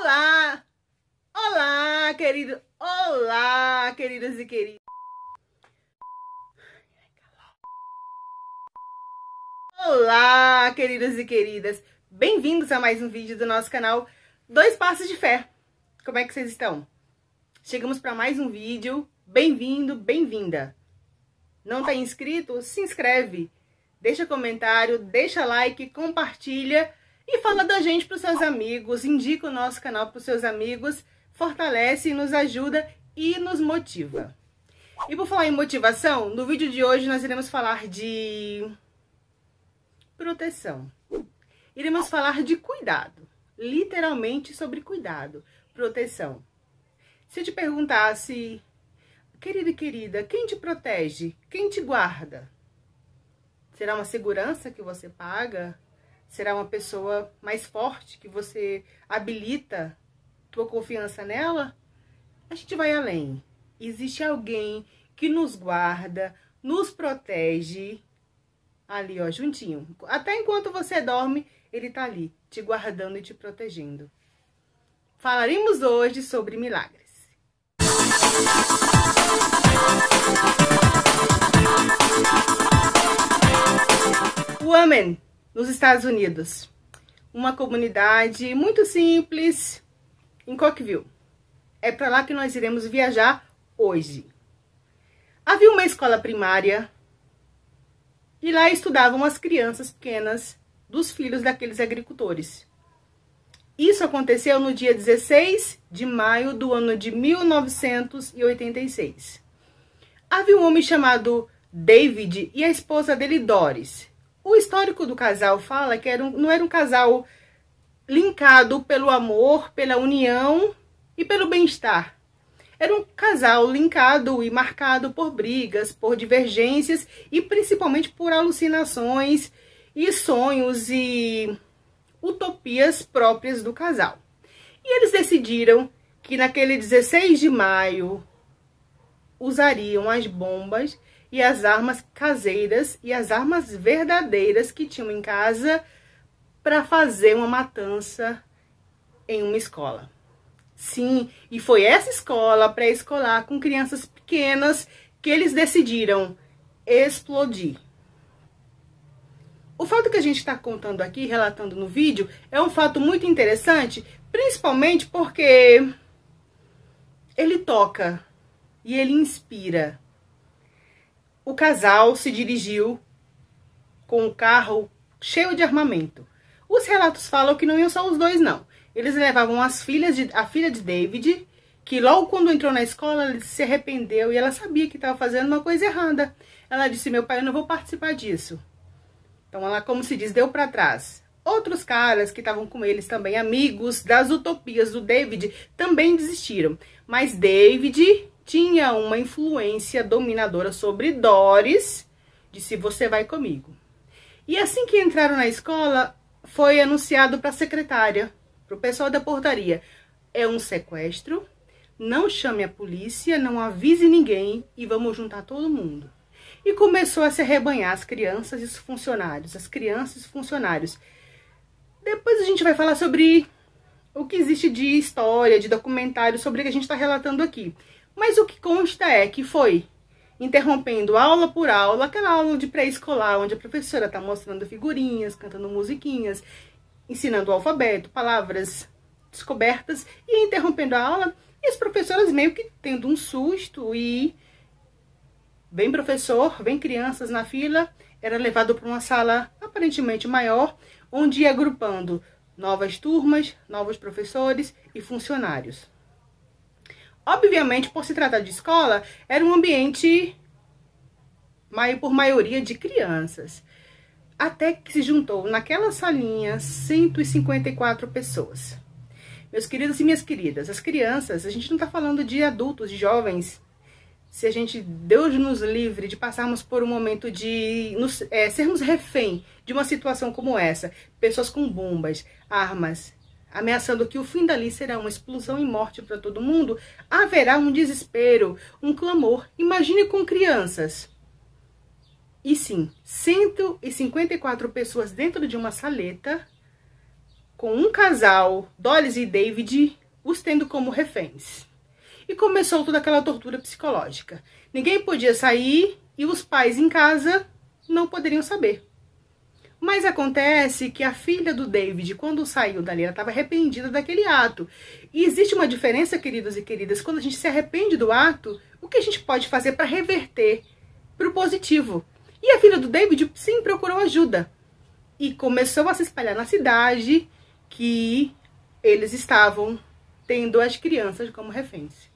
Olá! Olá, querido! Olá, queridas e queridos! Olá, queridas e queridas! Bem-vindos a mais um vídeo do nosso canal Dois Passos de Fé. Como é que vocês estão? Chegamos para mais um vídeo. Bem-vindo, bem-vinda! Não tá inscrito? Se inscreve! Deixa comentário, deixa like, compartilha e fala da gente para os seus amigos. Indica o nosso canal para os seus amigos. Fortalece, nos ajuda e nos motiva. E por falar em motivação, no vídeo de hoje nós iremos falar de proteção. Iremos falar de cuidado. Literalmente sobre cuidado, proteção. Se eu te perguntasse, querido e querida, quem te protege? Quem te guarda? Será uma segurança que você paga? Será uma pessoa mais forte que você habilita tua confiança nela? A gente vai além. Existe alguém que nos guarda, nos protege, ali ó, juntinho. Até enquanto você dorme, ele tá ali, te guardando e te protegendo. Falaremos hoje sobre milagres. Women, nos Estados Unidos. Uma comunidade muito simples em Cookeville. É para lá que nós iremos viajar hoje. Havia uma escola primária e lá estudavam as crianças pequenas dos filhos daqueles agricultores. Isso aconteceu no dia 16 de maio do ano de 1986. Havia um homem chamado David e a esposa dele, Doris. O histórico do casal fala que não era um casal linkado pelo amor, pela união e pelo bem-estar. Era um casal linkado e marcado por brigas, por divergências e principalmente por alucinações e sonhos e utopias próprias do casal. E eles decidiram que naquele 16 de maio usariam as bombas e as armas caseiras e as armas verdadeiras que tinham em casa para fazer uma matança em uma escola. Sim, e foi essa escola pré-escolar com crianças pequenas que eles decidiram explodir. O fato que a gente está contando aqui, relatando no vídeo, é um fato muito interessante, principalmente porque ele toca e ele inspira. O casal se dirigiu com um carro cheio de armamento. Os relatos falam que não iam só os dois, não. Eles levavam a filha de David, que logo quando entrou na escola, ela se arrependeu e ela sabia que estava fazendo uma coisa errada. Ela disse, meu pai, eu não vou participar disso. Então ela, como se diz, deu para trás. Outros caras que estavam com eles também, amigos das utopias do David, também desistiram. Mas David tinha uma influência dominadora sobre Doris, disse, você vai comigo. E assim que entraram na escola, foi anunciado para a secretária, para o pessoal da portaria, é um sequestro, não chame a polícia, não avise ninguém e vamos juntar todo mundo. E começou a se arrebanhar as crianças e os funcionários, as crianças e os funcionários. Depois a gente vai falar sobre o que existe de história, de documentário, sobre o que a gente está relatando aqui. Mas o que consta é que foi interrompendo aula por aula, aquela aula de pré-escolar, onde a professora está mostrando figurinhas, cantando musiquinhas, ensinando o alfabeto, palavras descobertas, e interrompendo a aula, e as professoras meio que tendo um susto, e vem professor, vem crianças na fila, era levado para uma sala aparentemente maior, onde ia agrupando novas turmas, novos professores e funcionários. Obviamente, por se tratar de escola, era um ambiente por maioria de crianças. Até que se juntou naquela salinha 154 pessoas. Meus queridos e minhas queridas, as crianças, a gente não está falando de adultos, de jovens. Se a gente, Deus nos livre de passarmos por um momento de sermos refém de uma situação como essa, pessoas com bombas, armas, ameaçando que o fim dali será uma explosão e morte para todo mundo, haverá um desespero, um clamor. Imagine com crianças. E sim, 154 pessoas dentro de uma saleta, com um casal, Doris e David, os tendo como reféns. E começou toda aquela tortura psicológica. Ninguém podia sair e os pais em casa não poderiam saber. Mas acontece que a filha do David, quando saiu dali, ela estava arrependida daquele ato. E existe uma diferença, queridos e queridas, quando a gente se arrepende do ato, o que a gente pode fazer para reverter para o positivo? E a filha do David, sim, procurou ajuda. E começou a se espalhar na cidade que eles estavam tendo as crianças como reféns.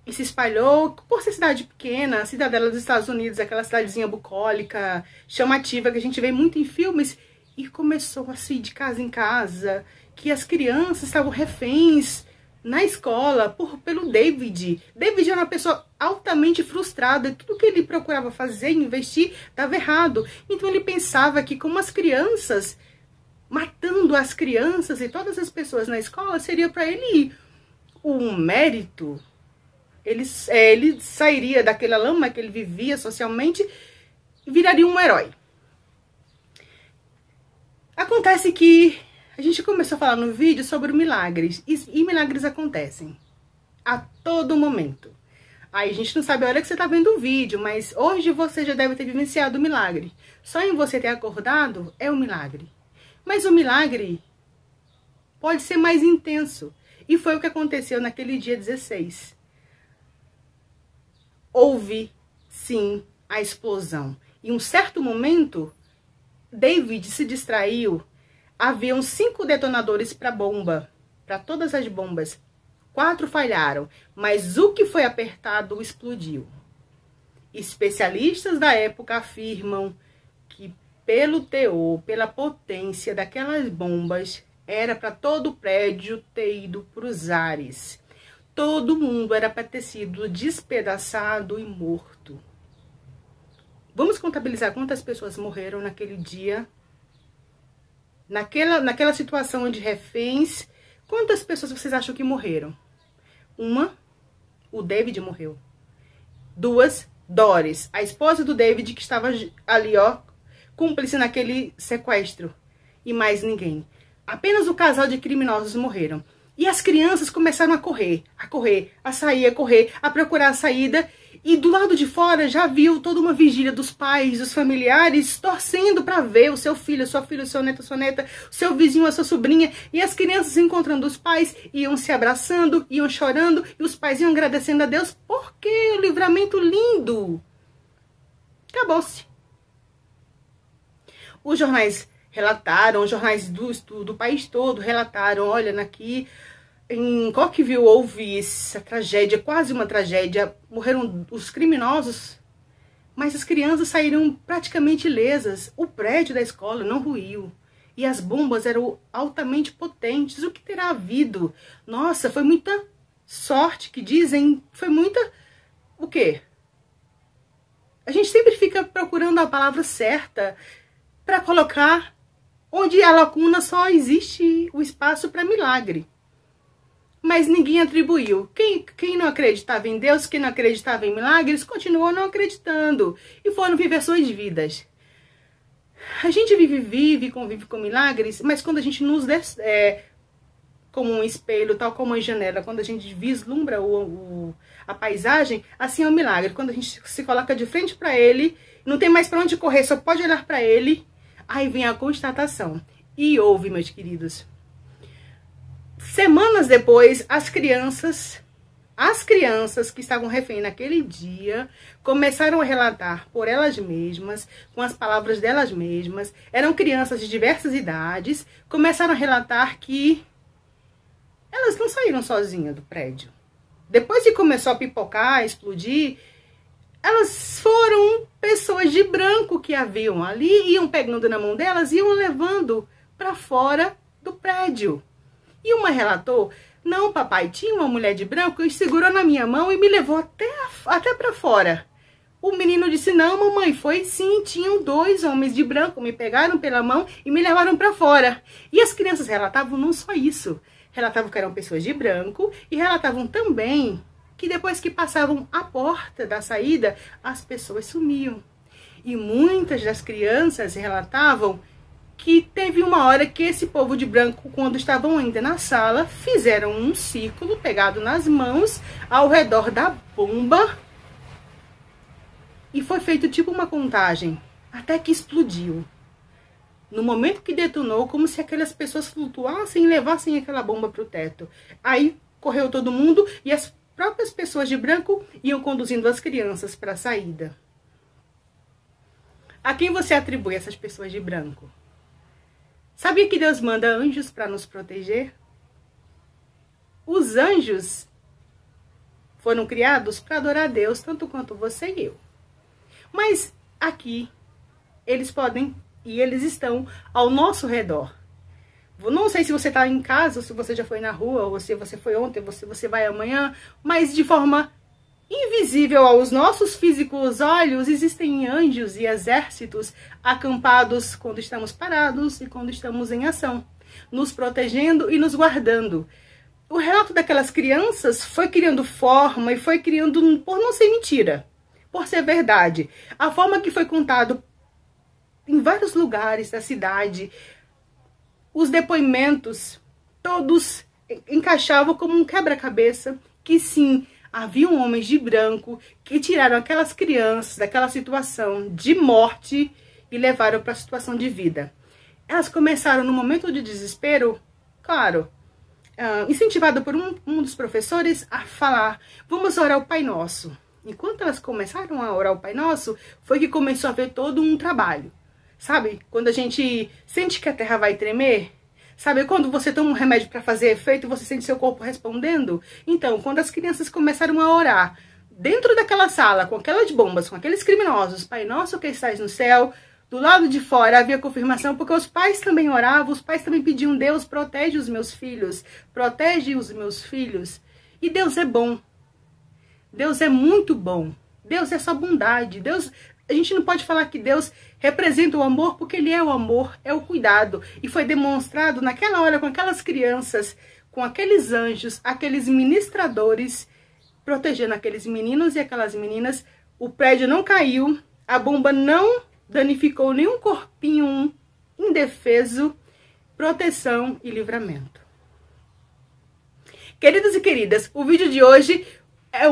E se espalhou, por ser cidade pequena, a cidadela dos Estados Unidos, aquela cidadezinha bucólica, chamativa, que a gente vê muito em filmes, e começou assim, de casa em casa, que as crianças estavam reféns na escola pelo David. David era uma pessoa altamente frustrada, tudo que ele procurava fazer, investir, dava errado. Então ele pensava que como as crianças, matando as crianças e todas as pessoas na escola, seria para ele um mérito. Ele sairia daquela lama que ele vivia socialmente e viraria um herói. Acontece que a gente começou a falar no vídeo sobre milagres. E milagres acontecem a todo momento. Aí a gente não sabe a hora que você está vendo o vídeo, mas hoje você já deve ter vivenciado o milagre. Só em você ter acordado é um milagre. Mas o milagre pode ser mais intenso. E foi o que aconteceu naquele dia 16. Houve, sim, a explosão. Em um certo momento, David se distraiu. Haviam 5 detonadores para bomba, para todas as bombas. 4 falharam, mas o que foi apertado explodiu. Especialistas da época afirmam que pelo teor, pela potência daquelas bombas, era para todo o prédio ter ido para os ares. Todo mundo era para ter sido despedaçado e morto. Vamos contabilizar quantas pessoas morreram naquele dia. Naquela situação de reféns, quantas pessoas vocês acham que morreram? 1, o David morreu. 2, Doris, a esposa do David, que estava ali, ó, cúmplice naquele sequestro. E mais ninguém. Apenas o casal de criminosos morreram. E as crianças começaram a correr, a sair, a correr, a procurar a saída. E do lado de fora já viu toda uma vigília dos pais, dos familiares, torcendo para ver o seu filho, sua filha, o seu neto, sua neta, o seu vizinho, a sua sobrinha. E as crianças encontrando os pais, iam se abraçando, iam chorando. E os pais iam agradecendo a Deus, porque o livramento lindo acabou-se. Os jornais relataram, os jornais do país todo relataram, olha, aqui em Cookeville houve essa tragédia, quase uma tragédia, morreram os criminosos, mas as crianças saíram praticamente ilesas, o prédio da escola não ruiu, e as bombas eram altamente potentes, o que terá havido? Nossa, foi muita sorte, que dizem, foi muita, o quê? A gente sempre fica procurando a palavra certa para colocar onde a lacuna só existe o espaço para milagre. Mas ninguém atribuiu. Quem não acreditava em Deus, quem não acreditava em milagres, continuou não acreditando. E foram viver suas vidas. A gente vive e convive com milagres, mas quando a gente nos como um espelho, tal como uma janela, quando a gente vislumbra a paisagem, assim é um milagre. Quando a gente se coloca de frente para ele, não tem mais para onde correr, só pode olhar para ele, aí vem a constatação. E houve, meus queridos. Semanas depois, as crianças que estavam refém naquele dia, começaram a relatar por elas mesmas, com as palavras delas mesmas, eram crianças de diversas idades, começaram a relatar que elas não saíram sozinhas do prédio. Depois que começou a pipocar, a explodir, elas foram pessoas de branco que haviam ali, iam pegando na mão delas e iam levando para fora do prédio. E uma relatou, não, papai, tinha uma mulher de branco e segurou na minha mão e me levou até para fora. O menino disse, não, mamãe, foi sim, tinham 2 homens de branco, me pegaram pela mão e me levaram para fora. E as crianças relatavam não só isso, relatavam que eram pessoas de branco e relatavam também que depois que passavam a porta da saída, as pessoas sumiam. E muitas das crianças relatavam que teve uma hora que esse povo de branco, quando estavam ainda na sala, fizeram um círculo pegado nas mãos ao redor da bomba e foi feito tipo uma contagem, até que explodiu. No momento que detonou, como se aquelas pessoas flutuassem e levassem aquela bomba para o teto. Aí correu todo mundo e as próprias pessoas de branco iam conduzindo as crianças para a saída. A quem você atribui essas pessoas de branco? Sabia que Deus manda anjos para nos proteger? Os anjos foram criados para adorar a Deus, tanto quanto você e eu. Mas aqui, eles podem e eles estão ao nosso redor. Não sei se você está em casa, ou se você já foi na rua, ou se você foi ontem, ou se você vai amanhã, mas de forma invisível aos nossos físicos olhos, existem anjos e exércitos acampados quando estamos parados e quando estamos em ação, nos protegendo e nos guardando. O relato daquelas crianças foi criando forma e foi criando, por não ser mentira, por ser verdade. A forma que foi contado em vários lugares da cidade, os depoimentos, todos encaixavam como um quebra-cabeça, que sim, haviam homens de branco que tiraram aquelas crianças daquela situação de morte e levaram para a situação de vida. Elas começaram no momento de desespero, claro, incentivada por um dos professores a falar, vamos orar o Pai Nosso. Enquanto elas começaram a orar o Pai Nosso, foi que começou a haver todo um trabalho. Sabe, quando a gente sente que a terra vai tremer? Sabe, quando você toma um remédio para fazer efeito, você sente seu corpo respondendo? Então, quando as crianças começaram a orar, dentro daquela sala, com aquelas bombas, com aqueles criminosos, Pai Nosso que estás no céu, do lado de fora havia confirmação, porque os pais também oravam, os pais também pediam, Deus, protege os meus filhos, protege os meus filhos. E Deus é bom. Deus é muito bom. Deus é só bondade. Deus... A gente não pode falar que Deus representa o amor, porque Ele é o amor, é o cuidado. E foi demonstrado naquela hora com aquelas crianças, com aqueles anjos, aqueles ministradores, protegendo aqueles meninos e aquelas meninas. O prédio não caiu, a bomba não danificou nenhum corpinho indefeso, proteção e livramento. Queridos e queridas, o vídeo de hoje é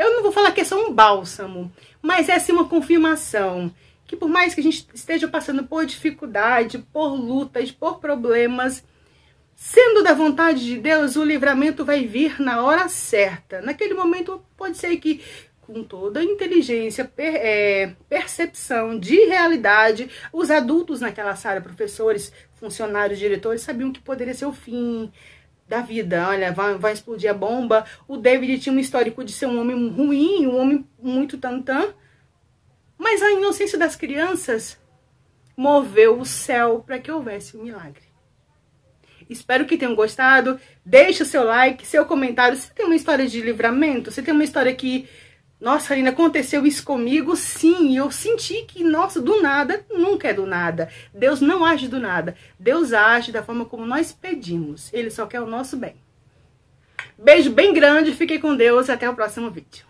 eu não vou falar que é só um bálsamo, mas é sim uma confirmação que por mais que a gente esteja passando por dificuldade, por lutas, por problemas, sendo da vontade de Deus, o livramento vai vir na hora certa. Naquele momento pode ser que com toda a inteligência, percepção de realidade, os adultos naquela sala, professores, funcionários, diretores, sabiam que poderia ser o fim da vida. Olha, vai explodir a bomba. O David tinha um histórico de ser um homem ruim, um homem muito tantã. Mas a inocência das crianças moveu o céu para que houvesse um milagre. Espero que tenham gostado. Deixe o seu like, seu comentário. Você tem uma história de livramento? Você tem uma história que... Nossa, Aline, aconteceu isso comigo? Sim, eu senti que, nossa, do nada, nunca é do nada. Deus não age do nada. Deus age da forma como nós pedimos. Ele só quer o nosso bem. Beijo bem grande, fiquem com Deus e até o próximo vídeo.